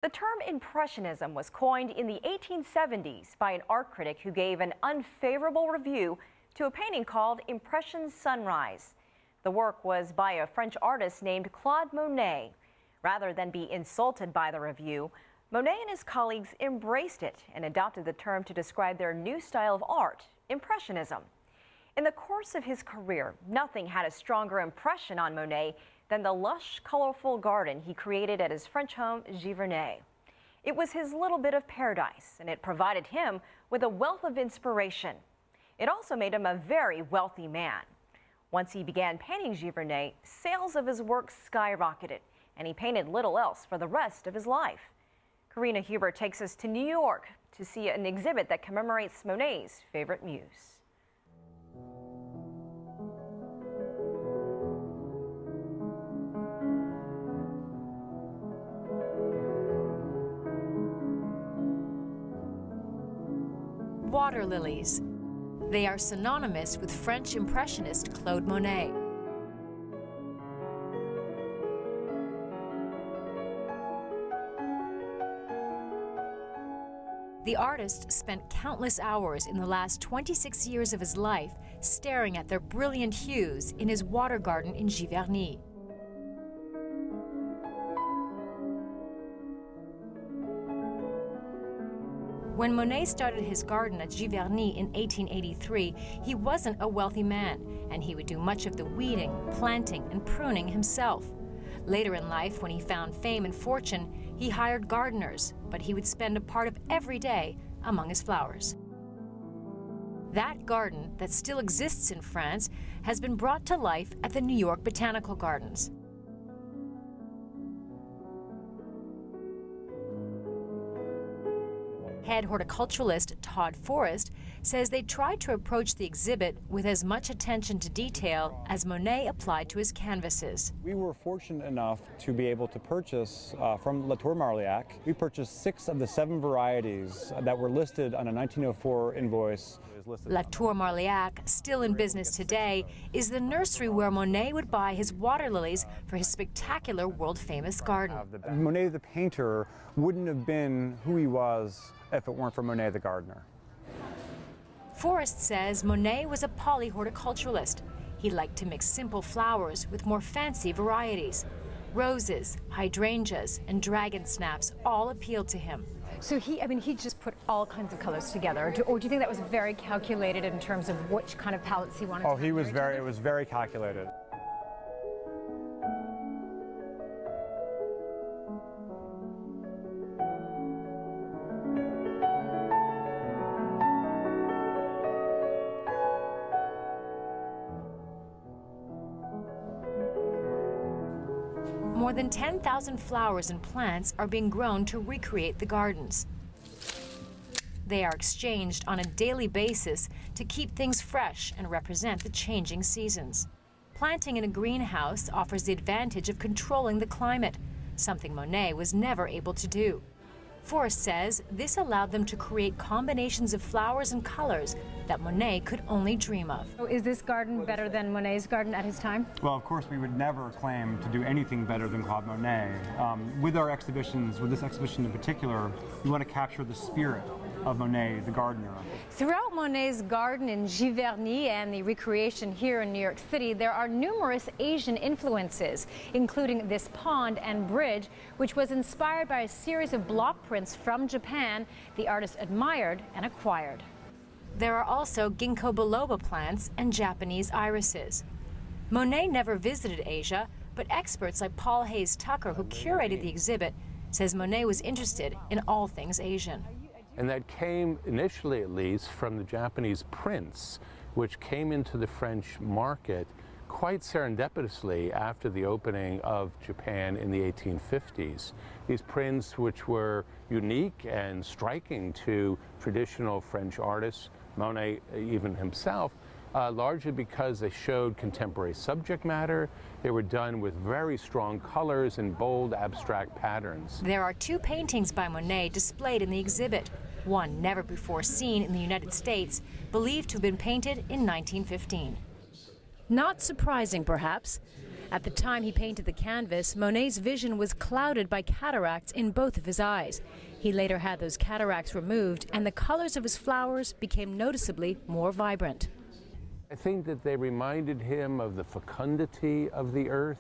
The term Impressionism was coined in the 1870s by an art critic who gave an unfavorable review to a painting called Impression Sunrise. The work was by a French artist named Claude Monet. Rather than be insulted by the review, Monet and his colleagues embraced it and adopted the term to describe their new style of art, Impressionism. In the course of his career, nothing had a stronger impression on Monet than the lush, colorful garden he created at his French home, Giverny. It was his little bit of paradise, and it provided him with a wealth of inspiration. It also made him a very wealthy man. Once he began painting Giverny, sales of his work skyrocketed, and he painted little else for the rest of his life. Karina Huber takes us to New York to see an exhibit that commemorates Monet's favorite muse. Water lilies. They are synonymous with French Impressionist Claude Monet. The artist spent countless hours in the last 26 years of his life staring at their brilliant hues in his water garden in Giverny. When Monet started his garden at Giverny in 1883, he wasn't a wealthy man, and he would do much of the weeding, planting, and pruning himself. Later in life, when he found fame and fortune, he hired gardeners, but he would spend a part of every day among his flowers. That garden, that still exists in France, has been brought to life at the New York Botanical Gardens. Head horticulturalist Todd Forrest says they tried to approach the exhibit with as much attention to detail as Monet applied to his canvases. We were fortunate enough to be able to purchase from Latour Marliac. We purchased 6 of the 7 varieties that were listed on a 1904 invoice. Latour Marliac, still in business today, is the nursery where Monet would buy his water lilies for his spectacular world-famous garden. Monet the painter wouldn't have been who he was if it weren't for Monet the gardener. Forrest says Monet was a polyhorticulturalist. He liked to mix simple flowers with more fancy varieties. Roses, hydrangeas, and dragon snaps all appealed to him. So he just put all kinds of colors together, or do you think that was very calculated in terms of which kind of palettes he wanted? Oh, it was very calculated. More than 10,000 flowers and plants are being grown to recreate the gardens. They are exchanged on a daily basis to keep things fresh and represent the changing seasons. Planting in a greenhouse offers the advantage of controlling the climate, something Monet was never able to do. Forrest says this allowed them to create combinations of flowers and colors that Monet could only dream of. So is this garden better than Monet's garden at his time? Well, of course, we would never claim to do anything better than Claude Monet. With our exhibitions, with this exhibition in particular, we want to capture the spirit of Monet, the gardener. Throughout Monet's garden in Giverny and the recreation here in New York City, there are numerous Asian influences, including this pond and bridge, which was inspired by a series of block prints from Japan the artist admired and acquired. There are also ginkgo biloba plants and Japanese irises. Monet never visited Asia, but experts like Paul Hayes Tucker, who curated the exhibit, says Monet was interested in all things Asian. And that came, initially at least, from the Japanese prints, which came into the French market quite serendipitously after the opening of Japan in the 1850s. These prints, which were unique and striking to traditional French artists, Monet even himself, largely because they showed contemporary subject matter. They were done with very strong colors and bold abstract patterns. There are 2 paintings by Monet displayed in the exhibit. One never before seen in the United States, believed to have been painted in 1915. Not surprising, perhaps. At the time he painted the canvas, Monet's vision was clouded by cataracts in both of his eyes. He later had those cataracts removed, and the colors of his flowers became noticeably more vibrant. I think that they reminded him of the fecundity of the earth.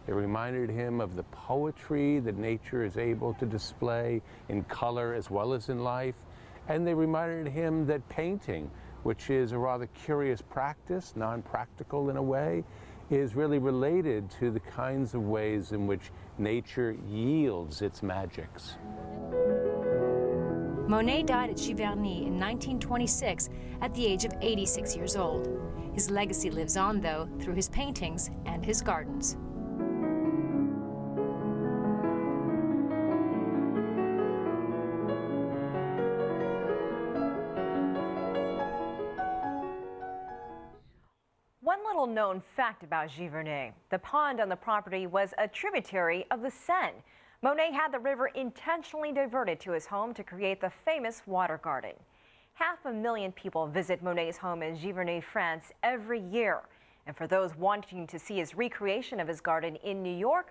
They reminded him of the poetry that nature is able to display in color as well as in life. And they reminded him that painting, which is a rather curious practice, non-practical in a way, is really related to the kinds of ways in which nature yields its magics. Monet died at Giverny in 1926 at the age of 86 years old. His legacy lives on, though, through his paintings and his gardens. One little known fact about Giverny: the pond on the property was a tributary of the Seine. Monet had the river intentionally diverted to his home to create the famous water garden. 500,000 people visit Monet's home in Giverny, France every year. And for those wanting to see his recreation of his garden in New York,